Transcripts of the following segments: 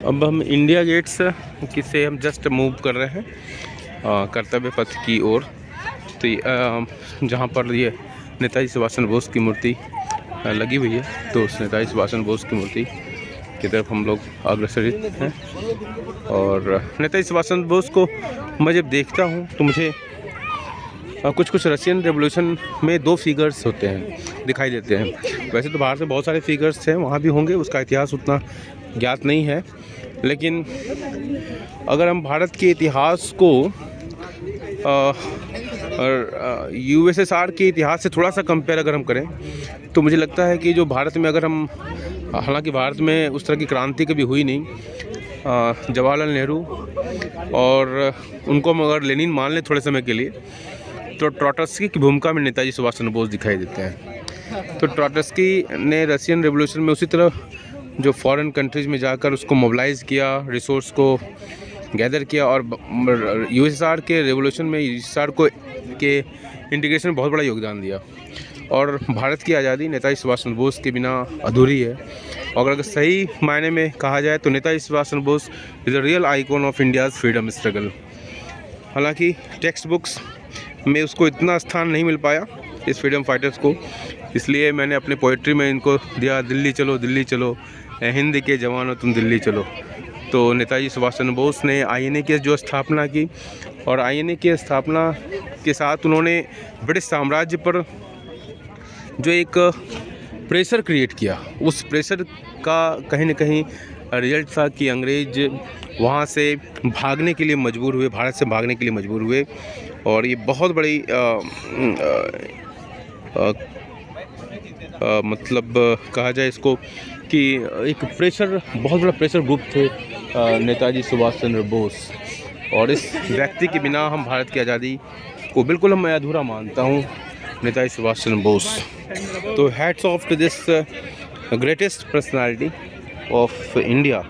अब हम India gets से हम जस्ट मूव कर रहे हैं कर्तव्य पथ की ओर। तो जहाँ पर ये नेताजी सुभाष चंद्र बोस की मूर्ति लगी हुई है, तो उस नेताजी सुभाष चंद्र बोस की मूर्ति की तरफ हम लोग अग्रसरित हैं। और नेताजी सुभाष चंद्र बोस को मैं जब देखता हूँ तो मुझे कुछ रशियन रेवोल्यूशन में दो फिगर्स होते हैं, दिखाई देते हैं। वैसे तो बाहर से बहुत सारे फिगर्स हैं, वहाँ भी होंगे, उसका इतिहास उतना ज्ञात नहीं है। लेकिन अगर हम भारत के इतिहास को यूएसएसआर के इतिहास से थोड़ा सा कंपेयर अगर हम करें, तो मुझे लगता है कि जो भारत में अगर हम, हालांकि भारत में उस तरह की क्रांति कभी हुई नहीं, जवाहरलाल नेहरू और उनको हम अगर लेनिन मान लें थोड़े समय के लिए, तो ट्रोट्स्की की भूमिका में नेताजी सुभाष चंद्र बोस दिखाई देते हैं। तो ट्रोट्स्की ने रशियन रेवोल्यूशन में उसी तरह जो फॉरेन कंट्रीज़ में जाकर उसको मोबिलाइज़ किया, रिसोर्स को गैदर किया, और यूएसएसआर के रेवोल्यूशन में यूएसएसआर को के इंटीग्रेशन में बहुत बड़ा योगदान दिया। और भारत की आज़ादी नेताजी सुभाष चंद्र बोस के बिना अधूरी है। और अगर सही मायने में कहा जाए तो Netaji Subhash Chandra Bose is a real icon of India's freedom struggle. हालांकि टेक्स्ट बुक्स में उसको इतना स्थान नहीं मिल पाया, इस फ्रीडम फाइटर्स को, इसलिए मैंने अपने पोइट्री में इनको दिया, दिल्ली चलो दिल्ली चलो, हिंद के जवानों तुम दिल्ली चलो। तो नेताजी सुभाष चंद्र बोस ने आईएनए की जो स्थापना की, और आईएनए की स्थापना के साथ उन्होंने ब्रिटिश साम्राज्य पर जो एक प्रेशर क्रिएट किया, उस प्रेशर का कहीं ना कहीं रिजल्ट था कि अंग्रेज वहाँ से भागने के लिए मजबूर हुए, भारत से भागने के लिए मजबूर हुए। और ये बहुत बड़ी मतलब कहा जाए इसको कि एक प्रेशर, बहुत बड़ा प्रेशर ग्रुप थे नेताजी सुभाष चंद्र बोस। और इस व्यक्ति के बिना हम भारत की आज़ादी को बिल्कुल मैं अधूरा मानता हूँ, नेताजी सुभाष चंद्र बोस। तो hats off to this greatest personality of India.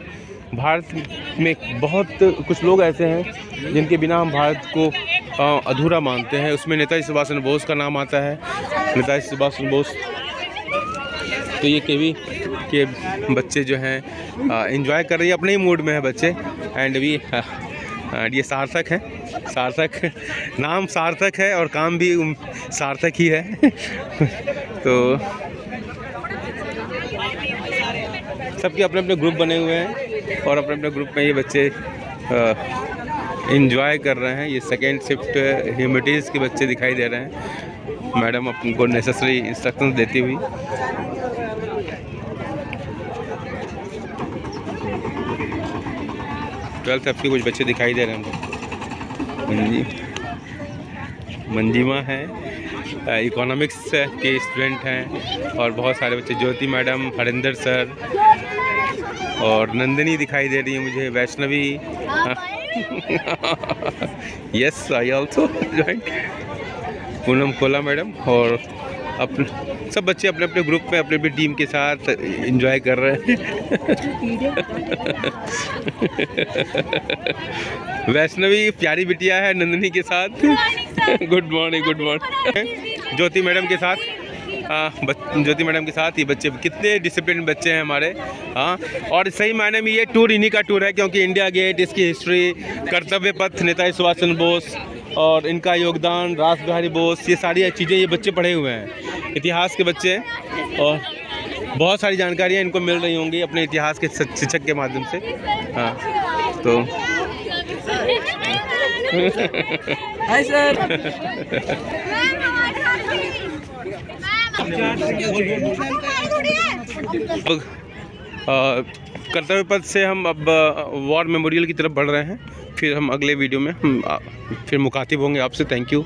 Bharat में बहुत कुछ लोग ऐसे हैं जिनके बिना हम भारत को अधूरा मानते हैं, उसमें नेताजी सुभाष चंद्र बोस का नाम आता है। नेताजी सुभाष चंद्र बोस, तो ये केवी के बच्चे जो हैं एंजॉय कर रही है, अपने ही मूड में है बच्चे। एंड भी ये सार्थक है, सार्थक नाम सार्थक है और काम भी सार्थक ही है। तो सबके अपने अपने ग्रुप बने हुए हैं और अपने अपने ग्रुप में ये बच्चे एंजॉय कर रहे हैं। ये सेकेंड शिफ्ट ह्यूमैनिटीज़ के बच्चे दिखाई दे रहे हैं, मैडम आपको नेसेसरी इंस्ट्रक्शंस देती हुई। ट्वेल्थ एफ के कुछ बच्चे दिखाई दे रहे हैं हमको। मंजिमा है, इकोनॉमिक्स के स्टूडेंट हैं, और बहुत सारे बच्चे, ज्योति मैडम, हरिंदर सर, और नंदिनी दिखाई दे रही है मुझे, Vaishnavi. Yes, I also join, Poonam Cola madam. और अपने सब बच्चे अपने अपने ग्रुप में अपने अपनी टीम के साथ एंजॉय कर रहे हैं। वैष्णवी प्यारी बिटिया है नंदिनी के साथ। Good morning, good morning. Jyoti madam के साथ, ज्योति मैडम के साथ ये बच्चे, कितने डिसिप्लिन बच्चे हैं हमारे। हाँ, और सही मायने में ये टूर इन्हीं का टूर है, क्योंकि इंडिया गेट, इसकी हिस्ट्री, कर्तव्य पथ, नेताजी सुभाष चंद्र बोस और इनका योगदान, रास बिहारी बोस, ये सारी चीज़ें ये बच्चे पढ़े हुए हैं, इतिहास के बच्चे हैं। और बहुत सारी जानकारियाँ इनको मिल रही होंगी अपने इतिहास के शिक्षक के माध्यम से। हाँ, तो हाय सर। कर्तव्य पथ से हम अब वॉर मेमोरियल की तरफ बढ़ रहे हैं। फिर हम अगले वीडियो में हम फिर मुखातिब होंगे आपसे। Thank you.